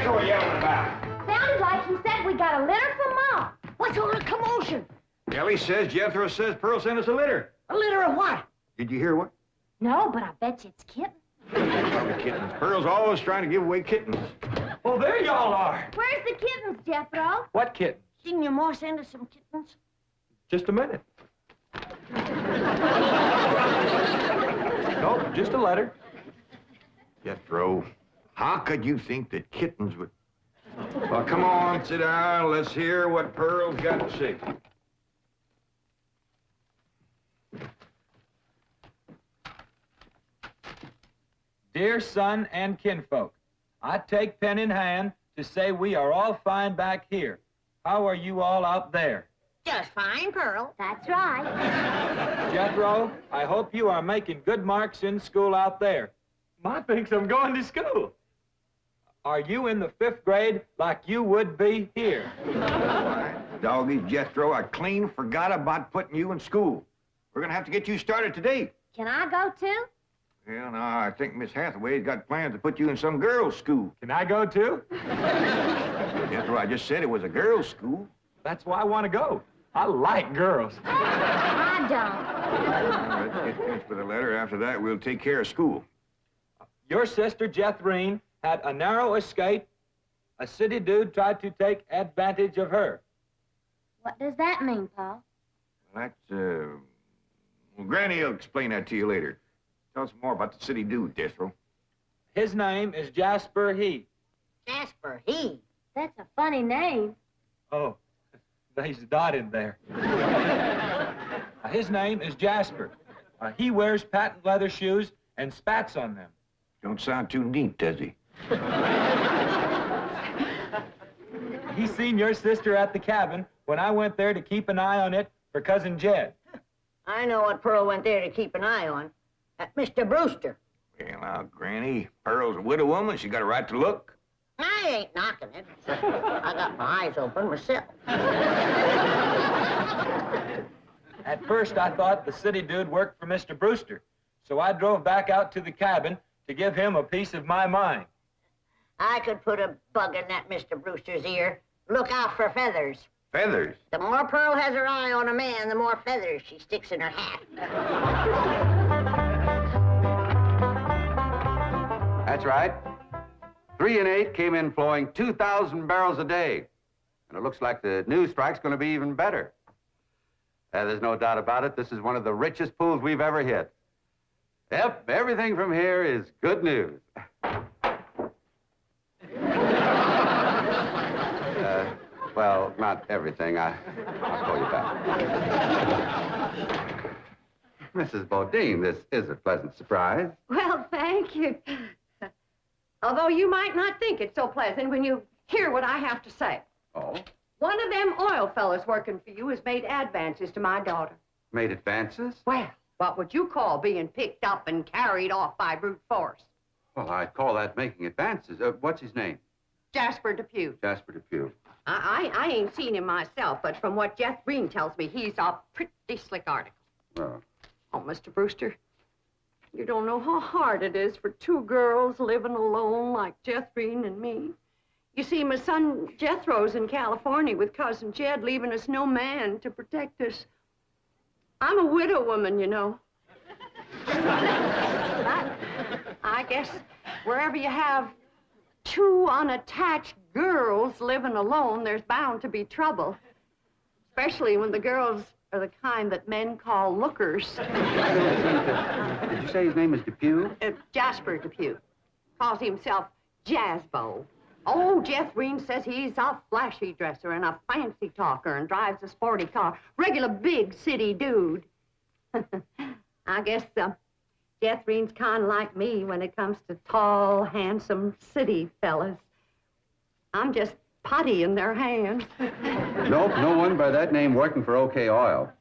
Jethro yelling about? Sounded like he said we got a litter from Mom. What's all the commotion? Ellie says Jethro says Pearl sent us a litter. A litter of what? Did you hear what? No, but I bet you it's kittens. Probably kittens. Pearl's always trying to give away kittens. Oh, there y'all are. Where's the kittens, Jethro? What kitten? Didn't your ma send us some kittens? Just a minute. Nope, just a letter. Jethro, how could you think that kittens would... Well, come on, sit down. Let's hear what Pearl's got to say. Dear son and kinfolk, I take pen in hand to say we are all fine back here. How are you all out there? Just fine, Pearl. That's right. Jethro, I hope you are making good marks in school out there. Ma thinks I'm going to school. Are you in the 5th grade like you would be here? Doggy, Jethro, I clean forgot about putting you in school. We're going to have to get you started today. Can I go too? Well, now, I think Miss Hathaway's got plans to put you in some girls' school. Can I go too? Jethro, I just said it was a girls' school. That's why I want to go. I like girls. I don't. Let's get finished with the letter. After that, we'll take care of school. Your sister, Jethrine, had a narrow escape. A city dude tried to take advantage of her. What does that mean, Paul? Well, well, Granny will explain that to you later. Tell us more about the city dude, Jethro. His name is Jasper He. Jasper, he. That's a funny name. Oh, there's a dot in there. His name is Jasper. He wears patent leather shoes and spats on them. Don't sound too neat, does he? He seen your sister at the cabin when I went there to keep an eye on it for Cousin Jed. I know what Pearl went there to keep an eye on. Mr. Brewster. Well, now, Granny, Pearl's a widow woman. She got a right to look. I ain't knocking it. I got my eyes open myself. At first, I thought the city dude worked for Mr. Brewster, so I drove back out to the cabin to give him a piece of my mind. I could put a bug in that Mr. Brewster's ear. Look out for feathers. Feathers? The more Pearl has her eye on a man, the more feathers she sticks in her hat. That's right. 3 and 8 came in flowing 2,000 barrels a day. And it looks like the new strike's going to be even better. There's no doubt about it. This is one of the richest pools we've ever hit. Yep, everything from here is good news. Well, not everything. I'll call you back. Mrs. Bodine, this is a pleasant surprise. Well, thank you. Although you might not think it's so pleasant when you hear what I have to say. Oh? One of them oil fellas working for you has made advances to my daughter. Made advances? Well, what would you call being picked up and carried off by brute force? Well, I'd call that making advances. What's his name? Jasper Depew. Jasper Depew. I ain't seen him myself, but from what Jethro tells me, he's a pretty slick article. Oh. Oh, Mr. Brewster, you don't know how hard it is for two girls living alone like Jethrine and me. You see, my son Jethro's in California with Cousin Jed, leaving us no man to protect us. I'm a widow woman, you know. I guess wherever you have two unattached girls living alone, there's bound to be trouble. Especially when the girls are the kind that men call lookers. Did you say his name is Depew? Jasper Depew. Calls himself Jazzbo. Oh, Jethrine says he's a flashy dresser and a fancy talker and drives a sporty car. Regular big city dude. I guess Jethrine's kind of like me when it comes to tall, handsome city fellas. I'm just putty in their hands. Nope, no one by that name working for OK Oil.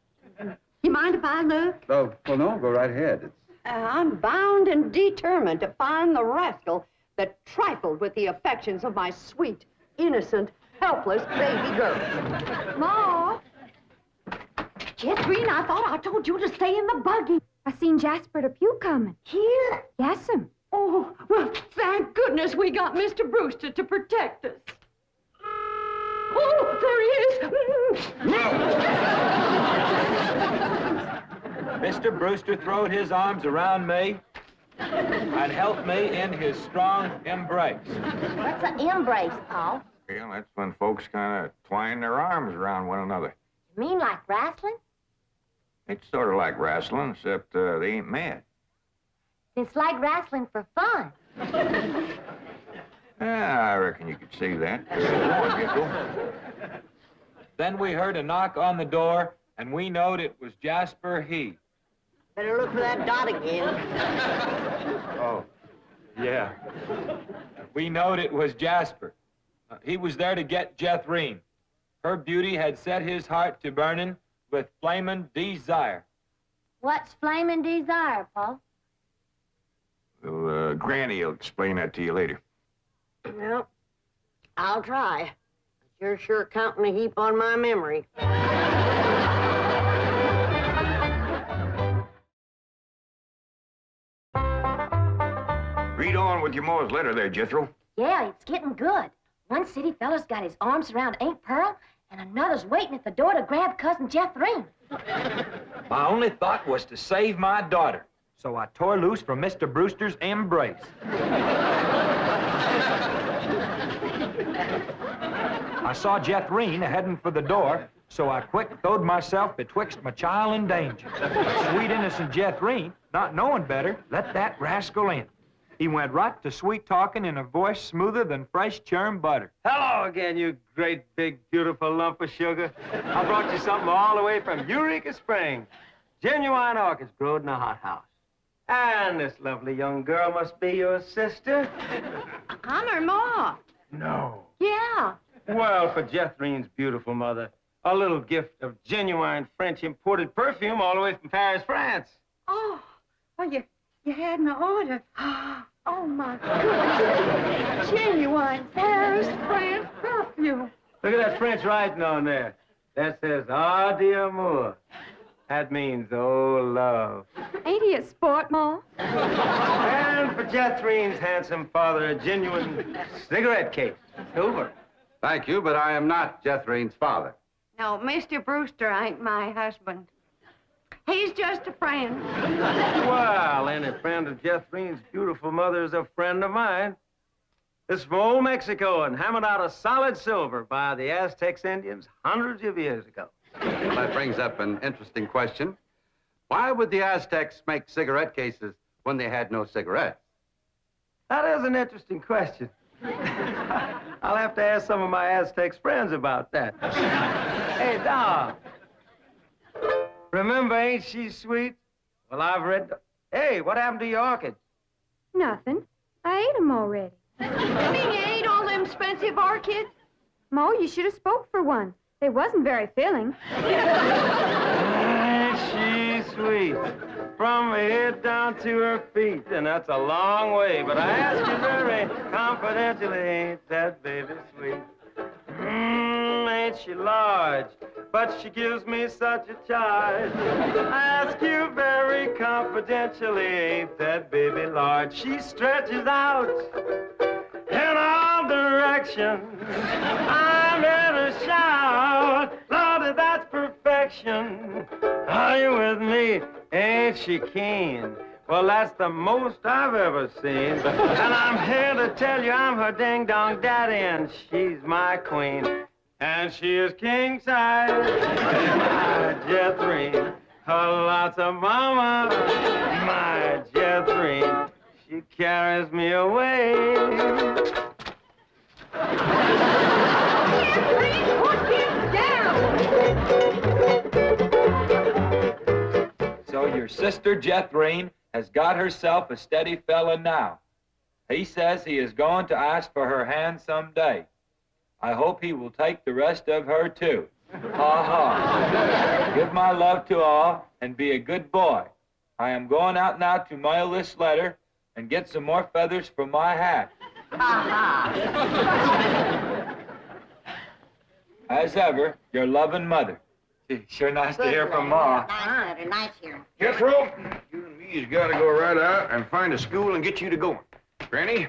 You mind if I look? Oh, well, no, go right ahead. I'm bound and determined to find the rascal that trifled with the affections of my sweet, innocent, helpless baby girl. Ma! Jethrine, I thought I told you to stay in the buggy. I seen Jasper Depew coming. Here? Yes'm. Oh, well, thank goodness. goodness we got Mr. Brewster to protect us. Oh, there he is. Mr. Brewster throwed his arms around me and held me in his strong embrace. What's an embrace, Paul? Well, that's when folks kind of twine their arms around one another. You mean like wrestling? It's sort of like wrestling, except they ain't mad. It's like wrestling for fun. I reckon you could say that. Go on, Jethro. Then we heard a knock on the door, and we knowed it was Jasper He. Better look for that dot again. Oh, yeah. We knowed it was Jasper. He was there to get Jethrine. Her beauty had set his heart to burning with flamin' desire. What's flaming desire, Paul? Well, Granny will explain that to you later. Well, I'll try. But you're sure counting a heap on my memory. Read on with your Ma's letter there, Jethro. Yeah, it's getting good. One city fella's got his arms around Aunt Pearl, and another's waiting at the door to grab Cousin Jethrine. My only thought was to save my daughter, so I tore loose from Mr. Brewster's embrace. I saw Jethrine heading for the door, so I quick throwed myself betwixt my child and danger. But sweet innocent Jethrine, not knowing better, let that rascal in. He went right to sweet-talking in a voice smoother than fresh churned butter. Hello again, you great, big, beautiful lump of sugar. I brought you something all the way from Eureka Springs. Genuine orchids growed in a hothouse. And this lovely young girl must be your sister. I'm her ma. No. Yeah. Well, for Jethrine's beautiful mother, a little gift of genuine French imported perfume all the way from Paris, France. Oh, well, you had an order. Oh, my goodness. Genuine Paris, France perfume. Look at that French writing on there. That says, "Ah, d'amour." That means, oh, love. Ain't he a sport, Ma? And for Jethrine's handsome father, a genuine cigarette case. Silver. Thank you, but I am not Jethrine's father. No, Mr. Brewster ain't my husband. He's just a friend. Well, any friend of Jethrine's beautiful mother is a friend of mine. This is from old Mexico and hammered out of solid silver by the Aztecs Indians hundreds of years ago. Well, that brings up an interesting question. Why would the Aztecs make cigarette cases when they had no cigarettes? That is an interesting question. I'll have to ask some of my Aztecs friends about that. Hey, Dog. Remember, ain't she sweet? Well, I've read... Hey, what happened to your orchids? Nothing. I ate them already. You mean you ate all them expensive orchids? Mo, you should have spoke for one. They wasn't very filling. Ain't she sweet? From her head down to her feet, and that's a long way. But I ask you very confidentially, ain't that baby sweet? Ain't she large? But she gives me such a charge. I ask you very confidentially, ain't that baby large? She stretches out in all directions. I'm in a shout. Lordy, that's perfection. Are you with me? Ain't she keen? Well, that's the most I've ever seen. And I'm here to tell you I'm her ding-dong daddy, and she's my queen. And she is king-size, my Jethrine. Lots of mama, my Jethrine. She carries me away. Jethrine, put him down! So your sister Jethrine has got herself a steady fella now. He says he is going to ask for her hand someday. I hope he will take the rest of her, too. Ha ha. Give my love to all and be a good boy. I am going out now to mail this letter and get some more feathers for my hat. As ever, your loving mother. Gee, sure nice to hear from Ma. Nice letter, nice hearing. Jethro, you and me's got to go right out and find a school and get you to going. Granny,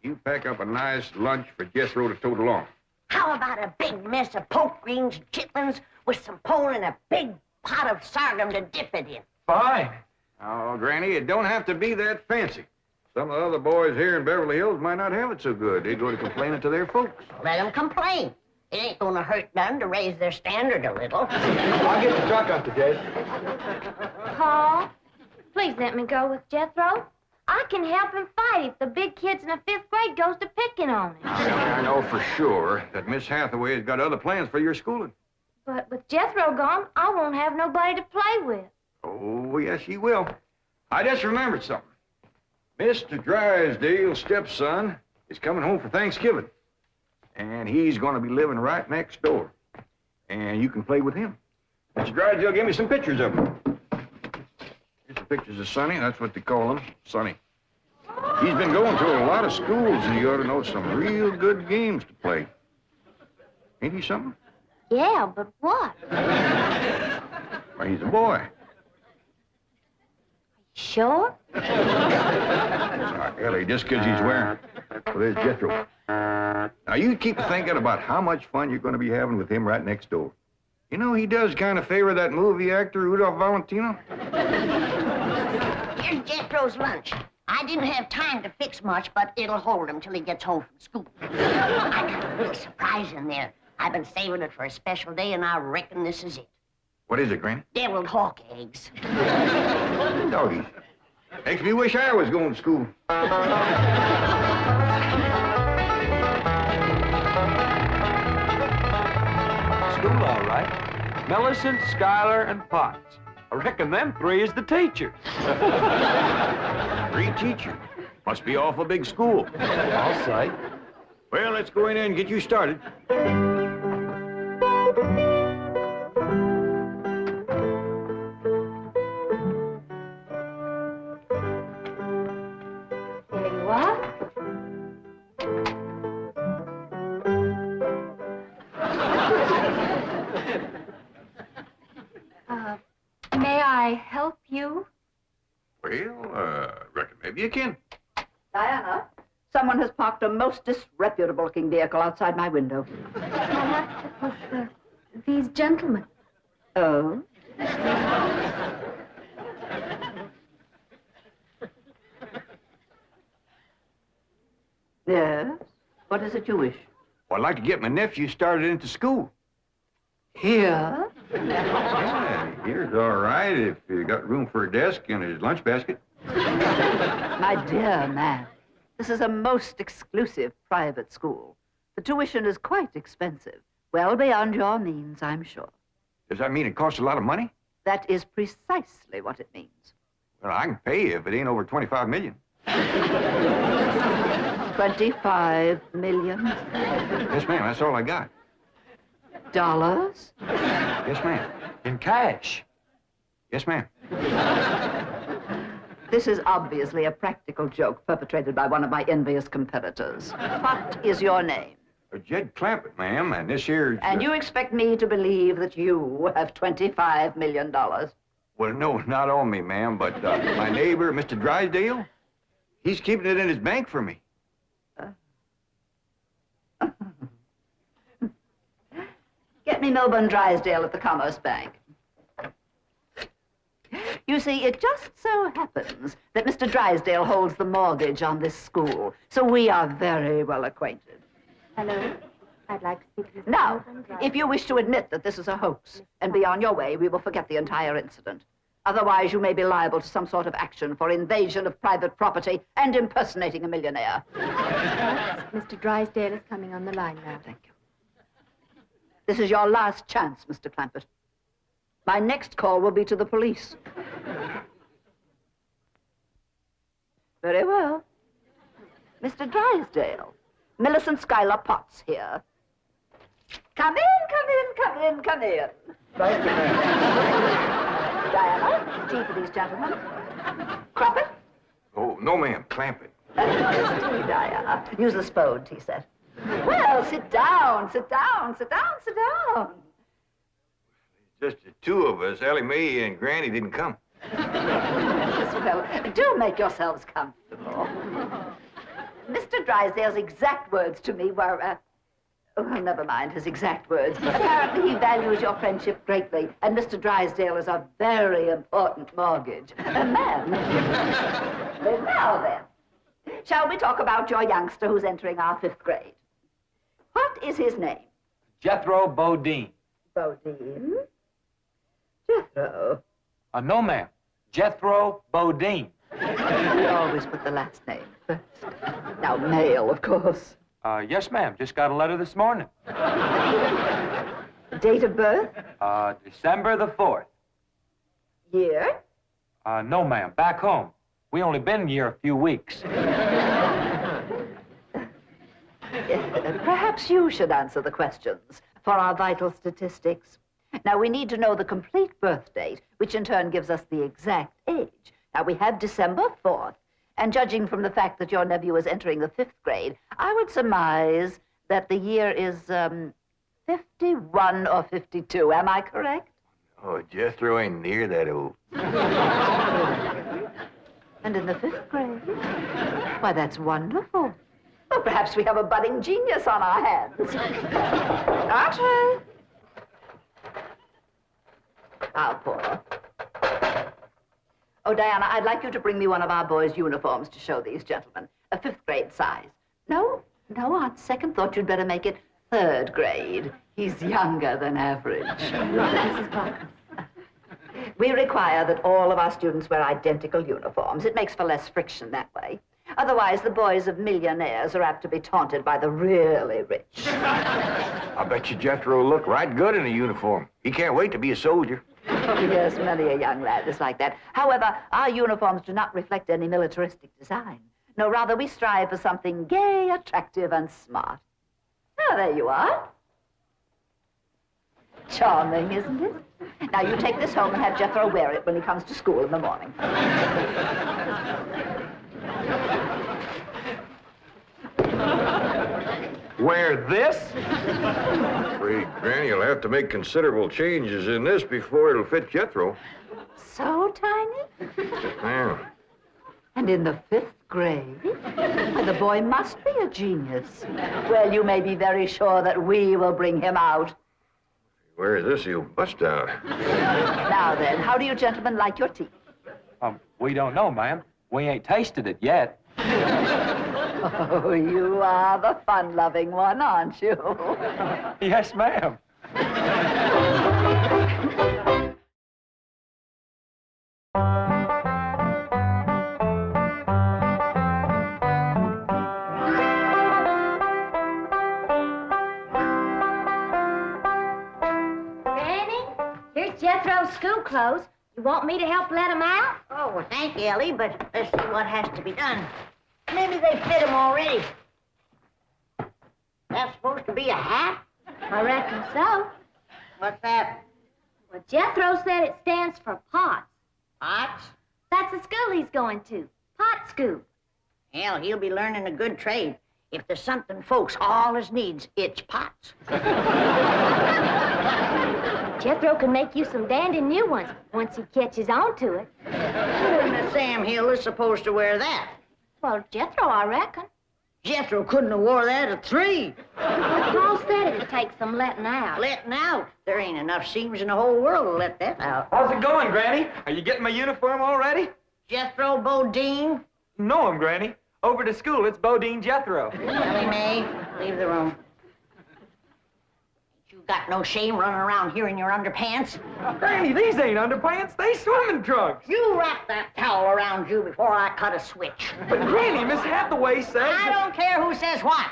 you pack up a nice lunch for Jethro to tote along. How about a big mess of poke greens and chitlins with some pole and a big pot of sorghum to dip it in? Fine. Oh, Granny, it don't have to be that fancy. Some of the other boys here in Beverly Hills might not have it so good. They go to complaining to their folks. Let them complain. It ain't gonna hurt none to raise their standard a little. I'll get the truck up to Jed. Paul, please let me go with Jethro. I can help him fight if the big kids in the 5th grade goes to picking on him. I know for sure that Miss Hathaway has got other plans for your schooling. But with Jethro gone, I won't have nobody to play with. Oh, yes, you will. I just remembered something. Mr. Drysdale's stepson is coming home for Thanksgiving. And he's going to be living right next door. And you can play with him. Mr. Drysdale gave me some pictures of him. Here's some pictures of Sonny. That's what they call him, Sonny. He's been going to a lot of schools, and you ought to know some real good games to play. Ain't he something? Yeah, but what? Well, he's a boy. Sure? Ellie, just because he's wearing... Well, there's Jethro. Now, you keep thinking about how much fun you're going to be having with him right next door. You know, he does kind of favor that movie actor, Rudolph Valentino. Here's Jethro's lunch. I didn't have time to fix much, but it'll hold him till he gets home from school. I got a real surprise in there. I've been saving it for a special day, and I reckon this is it. What is it, Granny? Deviled hawk eggs. Doggies. Makes me wish I was going to school. School, all right. Millicent, Schuyler, and Potts. I reckon them 3 is the teachers. 3 teachers. Must be awful big school. I'll say. Well, let's go in there and get you started. There you are. May I help you? Well, reckon maybe you can. Diana, someone has parked a most disreputable-looking vehicle outside my window. These gentlemen. Oh? Yes? What is it you wish? Well, I'd like to get my nephew started into school. Here? Yeah, here's all right if you got room for a desk and his lunch basket. My dear man, this is a most exclusive private school. The tuition is quite expensive. Well beyond your means, I'm sure. Does that mean it costs a lot of money? That is precisely what it means. Well, I can pay you if it ain't over $25 million. 25 million? Yes, ma'am, that's all I got. Dollars? Yes, ma'am. In cash. Yes, ma'am. This is obviously a practical joke perpetrated by one of my envious competitors. What is your name? Jed Clampett, ma'am, and this here... And you expect me to believe that you have $25 million? Well, no, not on me, ma'am, but my neighbor, Mr. Drysdale, he's keeping it in his bank for me. Get me Milburn Drysdale at the Commerce Bank. You see, it just so happens that Mr. Drysdale holds the mortgage on this school, so we are very well acquainted. Hello. I'd like to speak to Mr. Now, Milburn Drive. if you wish to admit that this is a hoax and be on your way, we will forget the entire incident. Otherwise, you may be liable to some sort of action for invasion of private property and impersonating a millionaire. Mr. Drysdale is coming on the line now. Thank you. This is your last chance, Mr. Clampett. My next call will be to the police. Very well. Mr. Drysdale, Millicent Schuyler Potts here. Come in, come in, come in, come in. Thank you, ma'am. Diana, tea for these gentlemen. Crumpet? Oh, no, ma'am, Clampett. Tea, Diana. Use the spode, he said. Well, sit down, sit down, sit down, sit down. Just the 2 of us. Ellie Mae and Granny didn't come. Yes, well, do make yourselves comfortable. Mr. Drysdale's exact words to me were, well, never mind his exact words. Apparently he values your friendship greatly, and Mr. Drysdale is a very important mortgage. Ma'am. Then now then, shall we talk about your youngster who's entering our 5th grade? What is his name? Jethro Bodine. Bodine? Jethro. No, ma'am. Jethro Bodine. We always put the last name first. Now, male, of course. Yes, ma'am. Just got a letter this morning. Date of birth? December the 4th. Year? No, ma'am. Back home. We only been here a few weeks. Perhaps you should answer the questions for our vital statistics. Now, we need to know the complete birth date, which in turn gives us the exact age. Now, we have December 4th, and judging from the fact that your nephew is entering the 5th grade, I would surmise that the year is 51 or 52. Am I correct? Oh, Jethro ain't near that old. And in the 5th grade? Why, that's wonderful. Well, perhaps we have a budding genius on our hands. Archie! I'll pour. Oh, Diana, I'd like you to bring me one of our boys' uniforms to show these gentlemen. A 5th grade size. No, on second thought, you'd better make it 3rd grade. He's younger than average. Mrs. Parker. We require that all of our students wear identical uniforms. It makes for less friction that way. Otherwise, the boys of millionaires are apt to be taunted by the really rich. I bet you Jethro will look right good in a uniform. He can't wait to be a soldier. Oh, yes, many a young lad is like that. However, our uniforms do not reflect any militaristic design. No, rather, we strive for something gay, attractive, and smart. Oh, there you are. Charming, isn't it? Now, you take this home and have Jethro wear it when he comes to school in the morning. Wear this? I'm afraid Granny will have to make considerable changes in this before it'll fit Jethro. So tiny? Yeah. And in the 5th grade? Why, the boy must be a genius. Well, you may be very sure that we will bring him out. Where is this? He'll bust out. Now then, how do you gentlemen like your tea? We don't know, ma'am. We ain't tasted it yet. Oh, you are the fun-loving one, aren't you? Yes, ma'am. Granny, here's Jethro's school clothes. You want me to help let him out? Oh, well, thank you, Ellie, but let's see what has to be done. Maybe they fit him already. That's supposed to be a hat? I reckon so. What's that? Well, Jethro said it stands for POTS. Pots? That's the school he's going to. Pot School. Hell, he'll be learning a good trade. If there's something folks always needs, it's pots. Jethro can make you some dandy new ones once he catches on to it. Who in the Sam Hill is supposed to wear that? Well, Jethro, I reckon. Jethro couldn't have wore that at 3. Paul said it'd take some letting out. Letting out? There ain't enough seams in the whole world to let that out. How's it going, Granny? Are you getting my uniform already? Jethro Bodine? No, Granny. Over to school, it's Bodine Jethro. Ellie Mae, leave the room. You got no shame running around here in your underpants? Granny, these ain't underpants. They swimming trunks. You wrap that towel around you before I cut a switch. But Granny, Miss Hathaway says... I don't care who says what.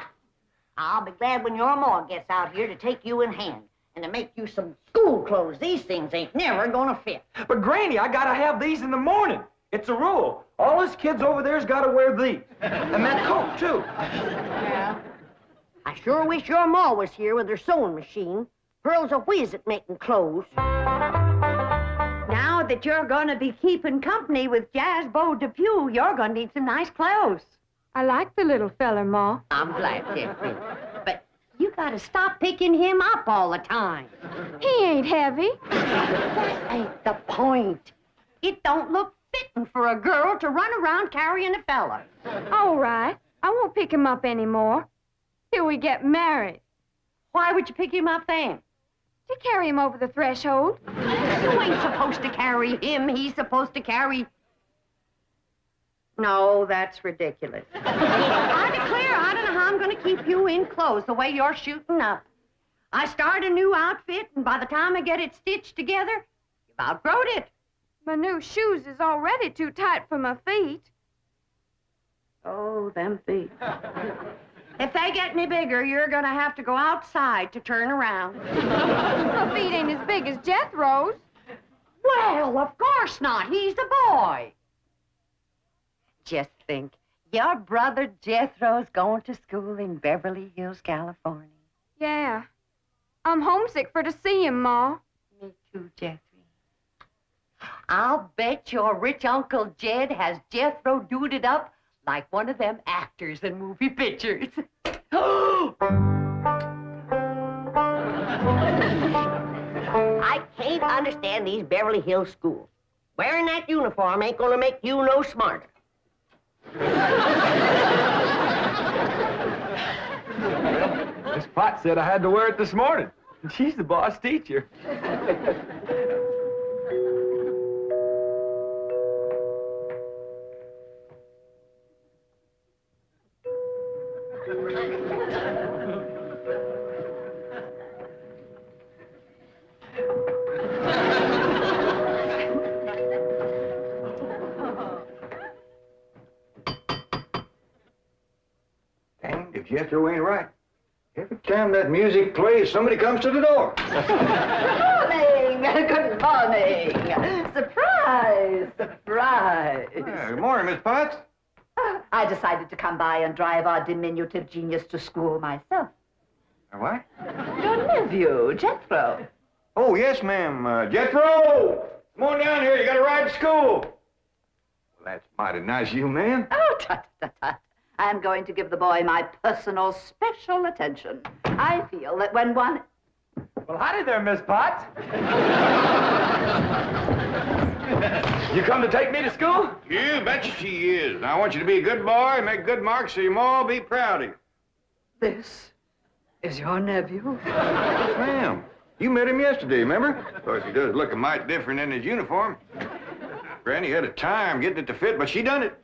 I'll be glad when your ma gets out here to take you in hand and to make you some school clothes. These things ain't never gonna fit. But Granny, I gotta have these in the morning. It's a rule. All us kids over there's gotta wear these. And that coat, too. Yeah. I sure wish your ma was here with her sewing machine. Pearl's a whiz at making clothes. Now that you're going to be keeping company with Jazzbo Depew, you're going to need some nice clothes. I like the little feller, Ma. I'm glad, Jeffrey. But you got to stop picking him up all the time. He ain't heavy. That ain't the point. It don't look fitting for a girl to run around carrying a fella. All right. I won't pick him up anymore till we get married. Why would you pick him up then? To carry him over the threshold. You ain't supposed to carry him. He's supposed to carry... No, that's ridiculous. I declare, I don't know how I'm going to keep you in clothes the way you're shooting up. I start a new outfit, and by the time I get it stitched together, you've outgrown it. My new shoes is already too tight for my feet. Oh, them feet. If they get any bigger, you're going to have to go outside to turn around. My feet ain't as big as Jethro's. Well, of course not. He's a boy. Just think, your brother Jethro's going to school in Beverly Hills, California. Yeah. I'm homesick for to see him, Ma. Me too, Jethro. I'll bet your rich Uncle Jed has Jethro duded up like one of them actors in movie pictures. I can't understand these Beverly Hills schools. Wearing that uniform ain't gonna make you no smarter. Miss Potts said I had to wear it this morning. She's the boss teacher. Danged if Jethro ain't right. Every time that music plays, somebody comes to the door. Good morning! Good morning! Surprise! Surprise! Good morning, Miss Potts. I decided to come by and drive our diminutive genius to school myself. What? Your nephew, Jethro. Oh, yes, ma'am. Jethro! Come on down here. You got to ride to school. Well, that's mighty nice of you, ma'am. Oh, tut, tut, tut. I'm going to give the boy my personal special attention. I feel that when one... Well, howdy there, Miss Potts. You come to take me to school? You betcha she is. I want you to be a good boy, make good marks so your ma will be proud of you. This is your nephew? Yes, ma'am. You met him yesterday, remember? Of course, he does look a mite different in his uniform. Granny had a time getting it to fit, but she done it.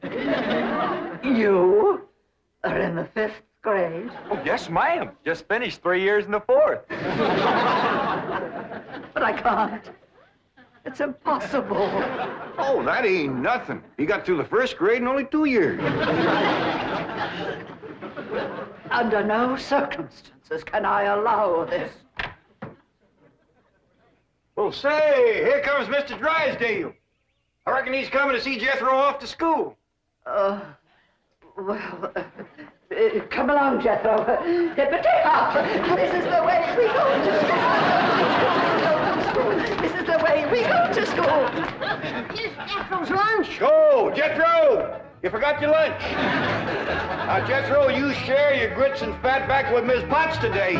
You are in the 5th grade? Oh, yes, ma'am. Just finished 3 years in the 4th. But I can't. It's impossible. Oh, that ain't nothing. He got through the 1st grade in only 2 years. Under no circumstances can I allow this. Well, say, here comes Mr. Drysdale. I reckon he's coming to see Jethro off to school. Come along, Jethro. Get my take off. This is the way we go to school. This is the way we go to school. Here's Jethro's lunch. Oh, Jethro! You forgot your lunch. Now, Jethro, you share your grits and fat back with Miss Potts today.